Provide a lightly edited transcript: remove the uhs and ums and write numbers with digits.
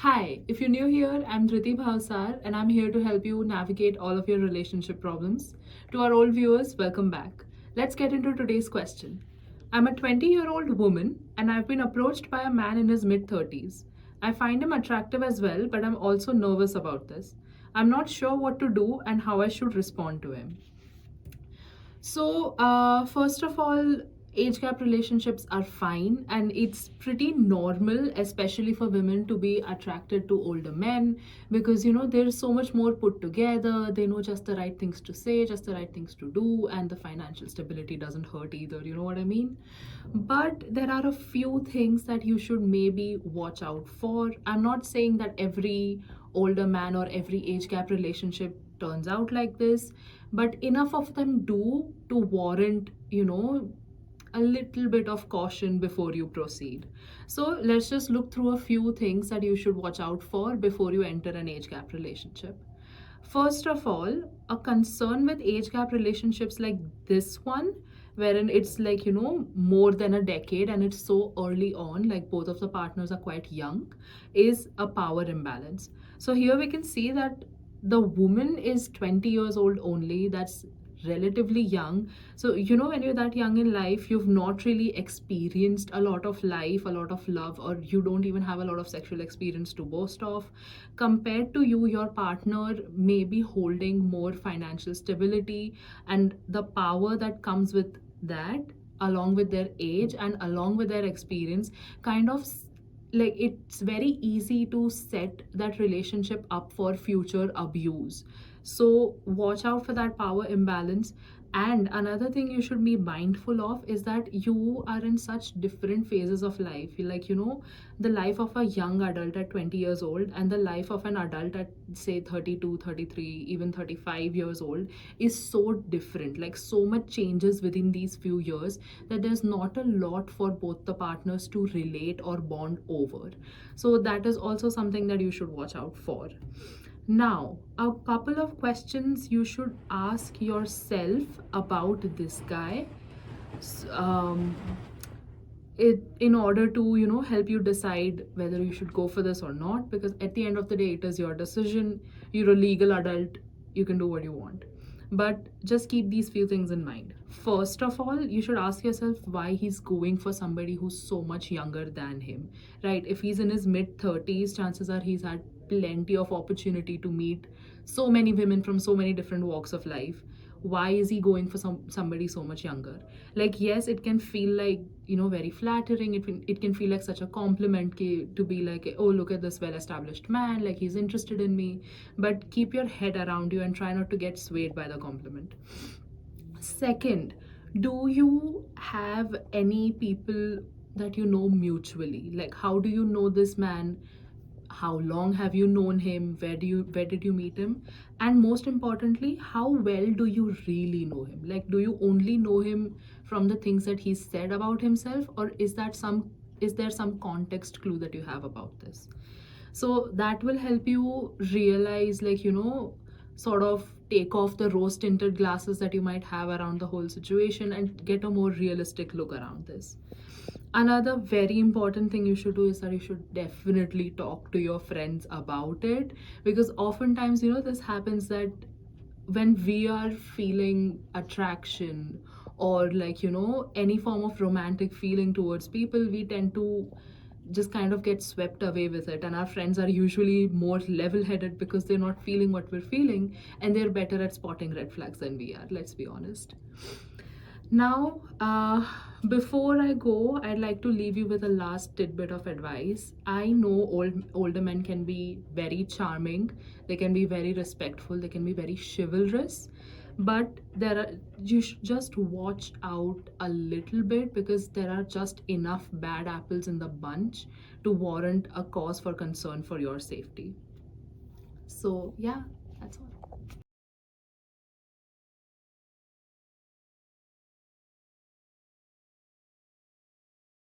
Hi, if you're new here, I'm Dhriti Bhavsar and I'm here to help you navigate all of your relationship problems. To our old viewers, welcome back. Let's get into today's question. I'm a 20-year-old woman and I've been approached by a man in his mid 30s. I find him attractive as well, but I'm also nervous about this. I'm not sure what to do and how I should respond to him. First of all, age gap relationships are fine, and it's pretty normal, especially for women, to be attracted to older men because they're so much more put together. They know just the right things to say, just the right things to do, and the financial stability doesn't hurt either. You know what I mean? But there are a few things that you should maybe watch out for. I'm not saying that every older man or every age gap relationship turns out like this, but enough of them do to warrant a little bit of caution before you proceed. So let's just look through a few things that you should watch out for before you enter an age gap relationship. First of all, a concern with age gap relationships like this one, wherein it's like more than a decade and it's so early on, like both of the partners are quite young, is a power imbalance. So here we can see that the woman is 20 years old only. That's relatively young. So when you're that young in life, you've not really experienced a lot of life, a lot of love, or you don't even have a lot of sexual experience to boast of. Compared to you, your partner may be holding more financial stability, and the power that comes with that, along with their age and along with their experience, kind of like it's very easy to set that relationship up for future abuse. So watch out for that power imbalance. And another thing you should be mindful of is that you are in such different phases of life. Like, the life of a young adult at 20 years old and the life of an adult at, say, 32, 33, even 35 years old is so different. Like, so much changes within these few years that there's not a lot for both the partners to relate or bond over. So, that is also something that you should watch out for. Now, a couple of questions you should ask yourself about this guy, um, in order to help you decide whether you should go for this or not. Because at the end of the day, it is your decision. You're a legal adult. You can do what you want. But just keep these few things in mind. First of all, you should ask yourself why he's going for somebody who's so much younger than him, right? If he's in his mid 30s, chances are he's had plenty of opportunity to meet so many women from so many different walks of life. Why is he going for somebody so much younger? Like, yes, it can feel like very flattering. It can feel like such a compliment to be like, oh, look at this well established man, like he's interested in me. But keep your head around you and try not to get swayed by the compliment. Second, do you have any people that you know mutually? Like, how do you know this man? How long have you known him? Where did you meet him? And most importantly, how well do you really know him? Like, do you only know him from the things that he said about himself, or is there some context clue that you have about this? So that will help you realize, like, sort of take off the rose tinted glasses that you might have around the whole situation and get a more realistic look around this. Another very important thing you should do is that you should definitely talk to your friends about it, because oftentimes this happens that when we are feeling attraction or, like, any form of romantic feeling towards people, we tend to just kind of get swept away with it, and our friends are usually more level headed because they're not feeling what we're feeling, and they're better at spotting red flags than we are, let's be honest. Now, before I go, I'd like to leave you with a last tidbit of advice. I know older men can be very charming, they can be very respectful, they can be very chivalrous, but you should just watch out a little bit, because there are just enough bad apples in the bunch to warrant a cause for concern for your safety. So yeah, that's all.